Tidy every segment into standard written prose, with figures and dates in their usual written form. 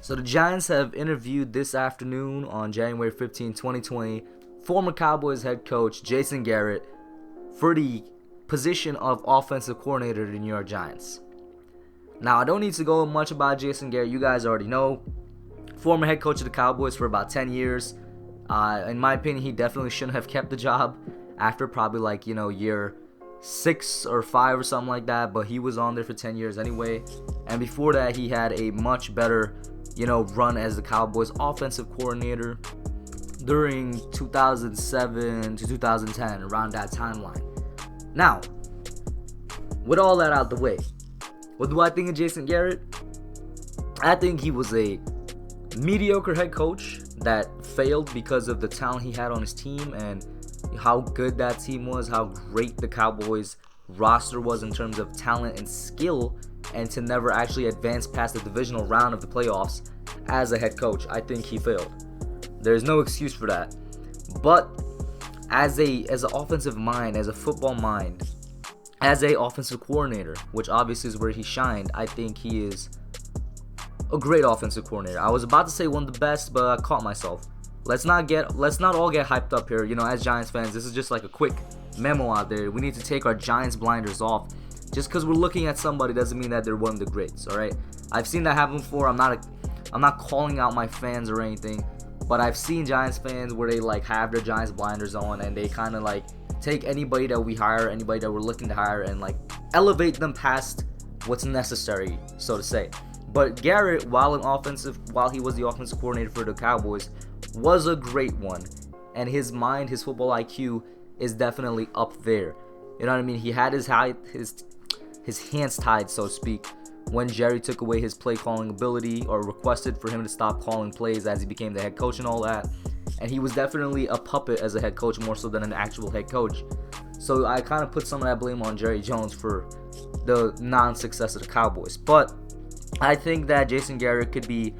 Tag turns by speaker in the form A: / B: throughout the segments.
A: So the Giants have interviewed this afternoon on January 15, 2020, former Cowboys head coach Jason Garrett for the position of offensive coordinator of the New York Giants. Now, I don't need to go much about Jason Garrett. You guys already know. Former head coach of the Cowboys for about 10 years. In my opinion, he definitely shouldn't have kept the job after probably year 6 or 5 or something like that. But he was on there for 10 years anyway. And before that, he had a much better run as the Cowboys offensive coordinator during 2007 to 2010, around that timeline. Now, with all that out the way, what do I think of Jason Garrett? I think he was a mediocre head coach that failed because of the talent he had on his team and how good that team was, how great the Cowboys roster was in terms of talent and skill, and to never actually advance past the divisional round of the playoffs as a head coach. I think he failed. There's no excuse for that. But as an offensive mind, as a football mind, as a offensive coordinator, which obviously is where he shined, I think he is a great offensive coordinator. I was about to say one of the best, but I caught myself. Let's not all get hyped up here. As Giants fans, this is just like a quick memo out there. We need to take our Giants blinders off. Just because we're looking at somebody doesn't mean that they're one of the greats, all right? I've seen that happen before. I'm not calling out my fans or anything, but I've seen Giants fans where they have their Giants blinders on and they kind of take anybody that we hire, anybody that we're looking to hire, and elevate them past what's necessary, so to say. But Garrett, while he was the offensive coordinator for the Cowboys, was a great one, and his mind, his football IQ is definitely up there. You know what I mean? He had his hands tied, so to speak, when Jerry took away his play calling ability or requested for him to stop calling plays as he became the head coach and all that. And he was definitely a puppet as a head coach, more so than an actual head coach. So I kind of put some of that blame on Jerry Jones for the non-success of the Cowboys. But I think that Jason Garrett could be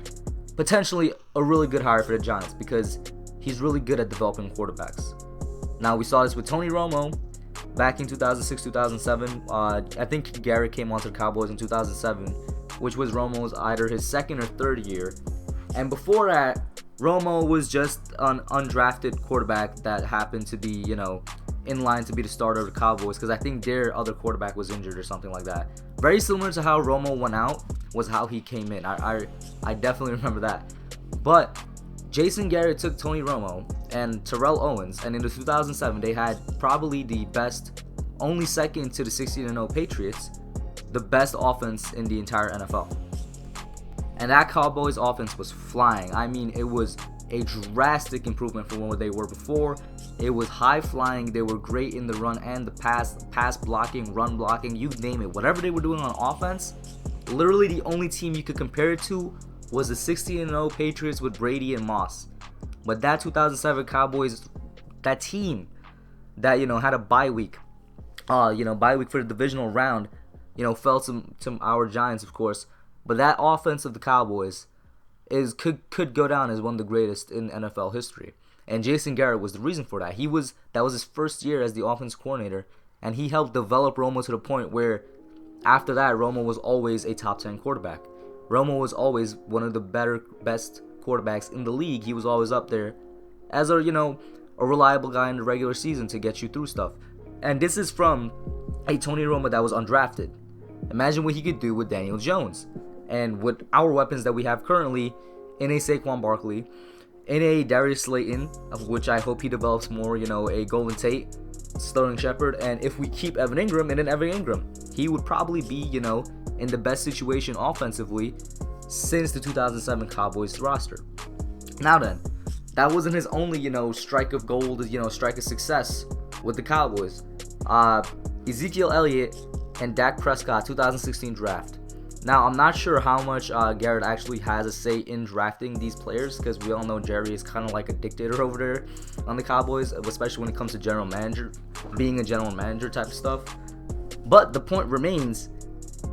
A: potentially a really good hire for the Giants because he's really good at developing quarterbacks. Now, we saw this with Tony Romo back in 2006-2007. I think Garrett came onto the Cowboys in 2007, which was Romo's either his second or third year. And before that, Romo was just an undrafted quarterback that happened to be, in line to be the starter of the Cowboys because I think their other quarterback was injured or something like that. Very similar to how Romo went out was how he came in. I definitely remember that. But Jason Garrett took Tony Romo and Terrell Owens, and in the 2007 they had probably the best, only second to the 16-0 Patriots, the best offense in the entire NFL. And that Cowboys offense was flying. I mean, it was a drastic improvement from what they were before. It was high flying. They were great in the run and the pass blocking, run blocking, you name it. Whatever they were doing on offense, literally the only team you could compare it to was the 16-0 Patriots with Brady and Moss. But that 2007 Cowboys, that team that had a bye week, bye week for the divisional round, fell to our Giants, of course. But that offense of the Cowboys could go down as one of the greatest in NFL history. And Jason Garrett was the reason for that. That was his first year as the offense coordinator, and he helped develop Romo to the point where after that, Romo was always a top 10 quarterback. Romo was always one of the best quarterbacks in the league. He was always up there as a reliable guy in the regular season to get you through stuff. And this is from a Tony Romo that was undrafted. Imagine what he could do with Daniel Jones. And with our weapons that we have currently in a Saquon Barkley, in a Darius Slayton, of which I hope he develops more, a Golden Tate, Sterling Shepard, and if we keep Evan Ingram in an Evan Ingram, he would probably be, in the best situation offensively since the 2007 Cowboys roster. Now then, that wasn't his only, strike of gold, strike of success with the Cowboys. Ezekiel Elliott and Dak Prescott 2016 draft. Now, I'm not sure how much Garrett actually has a say in drafting these players because we all know Jerry is kind of like a dictator over there on the Cowboys, especially when it comes to being a general manager type of stuff. But the point remains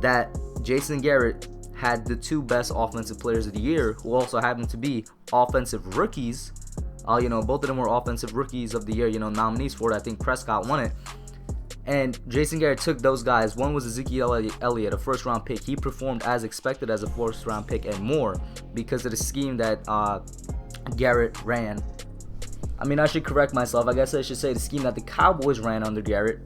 A: that Jason Garrett had the two best offensive players of the year who also happened to be offensive rookies. Both of them were offensive rookies of the year, nominees for it. I think Prescott won it. And Jason Garrett took those guys. One was Ezekiel Elliott, a first-round pick. He performed as expected as a first-round pick and more because of the scheme that Garrett ran. I mean, I should correct myself. I guess I should say the scheme that the Cowboys ran under Garrett.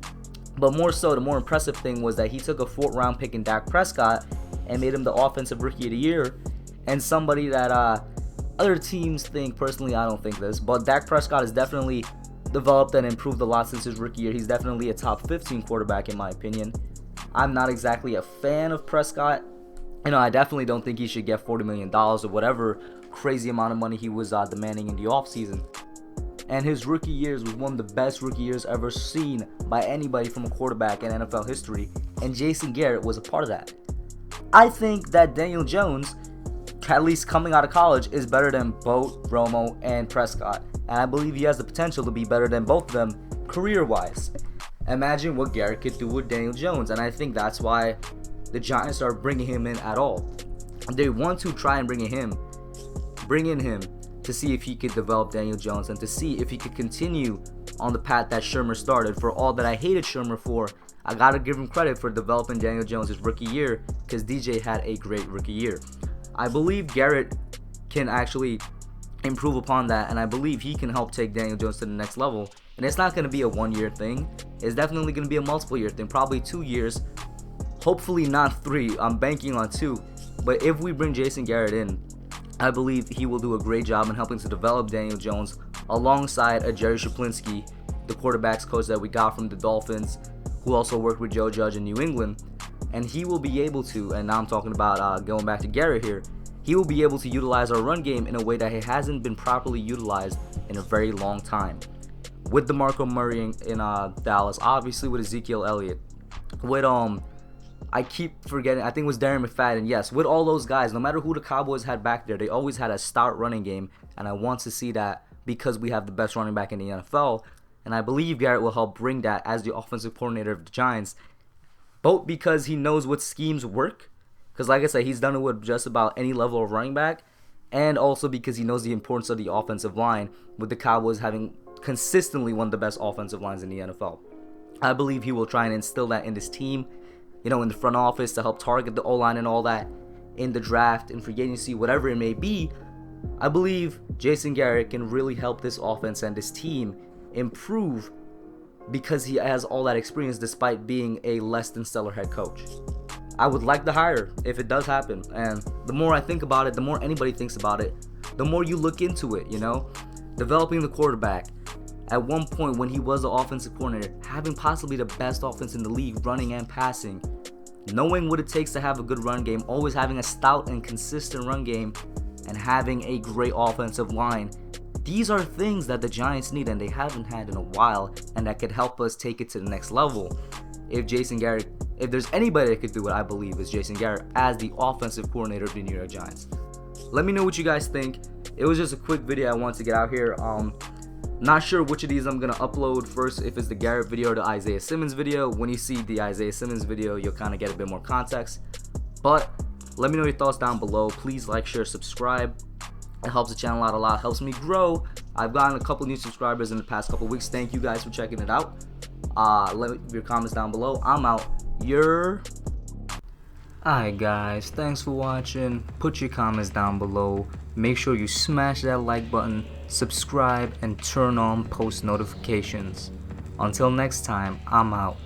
A: But more so, the more impressive thing was that he took a 4th-round pick in Dak Prescott and made him the offensive rookie of the year. And somebody that other teams think, personally I don't think this, but Dak Prescott has definitely developed and improved a lot since his rookie year. He's definitely a top 15 quarterback in my opinion. I'm not exactly a fan of Prescott. I definitely don't think he should get $40 million or whatever crazy amount of money he was demanding in the offseason. And his rookie years was one of the best rookie years ever seen by anybody from a quarterback in NFL history, and Jason Garrett was a part of that. I think that Daniel Jones, at least coming out of college, is better than both Romo and Prescott, and I believe he has the potential to be better than both of them career-wise. Imagine what Garrett could do with Daniel Jones, and I think that's why the Giants are bringing him in at all. They want to try and bring in him to see if he could develop Daniel Jones and to see if he could continue on the path that Shurmur started. For all that I hated Shurmur for, I gotta give him credit for developing Daniel Jones his rookie year, because DJ had a great rookie year. I believe Garrett can actually improve upon that, and I believe he can help take Daniel Jones to the next level. And it's not going to be a 1-year thing. It's definitely going to be a multiple year thing, probably 2 years, hopefully not 3. I'm banking on 2. But if we bring Jason Garrett in, I believe he will do a great job in helping to develop Daniel Jones alongside a Jerry Shaplinsky, the quarterback's coach that we got from the Dolphins, who also worked with Joe Judge in New England. And he will be able to, and now I'm talking about going back to Garrett here, he will be able to utilize our run game in a way that it hasn't been properly utilized in a very long time. With DeMarco Murray in Dallas, obviously with Ezekiel Elliott, with I keep forgetting, I think it was Darren McFadden. Yes, with all those guys, no matter who the Cowboys had back there, they always had a stout running game, and I want to see that because we have the best running back in the NFL, and I believe Garrett will help bring that as the offensive coordinator of the Giants, both because he knows what schemes work, because like I said, he's done it with just about any level of running back, and also because he knows the importance of the offensive line, with the Cowboys having consistently one of the best offensive lines in the NFL. I believe he will try and instill that in this team, in the front office to help target the O-line and all that, in the draft, in free agency, whatever it may be. I believe Jason Garrett can really help this offense and this team improve because he has all that experience despite being a less than stellar head coach. I would like to hire if it does happen, and the more I think about it, the more anybody thinks about it, the more you look into it, developing the quarterback. At one point when he was the offensive coordinator, having possibly the best offense in the league, running and passing, knowing what it takes to have a good run game, always having a stout and consistent run game, and having a great offensive line. These are things that the Giants need and they haven't had in a while, and that could help us take it to the next level. If there's anybody that could do it, I believe is Jason Garrett as the offensive coordinator of the New York Giants. Let me know what you guys think. It was just a quick video I wanted to get out here. Not sure which of these I'm going to upload first, if it's the Garrett video or the Isaiah Simmons video. When you see the Isaiah Simmons video, you'll kind of get a bit more context. But let me know your thoughts down below. Please like, share, subscribe. It helps the channel out a lot, helps me grow. I've gotten a couple new subscribers in the past couple weeks. Thank you guys for checking it out. Leave your comments down below. I'm out. Alright guys, thanks for watching. Put your comments down below. Make sure you smash that like button, subscribe, and turn on post notifications. Until next time, I'm out.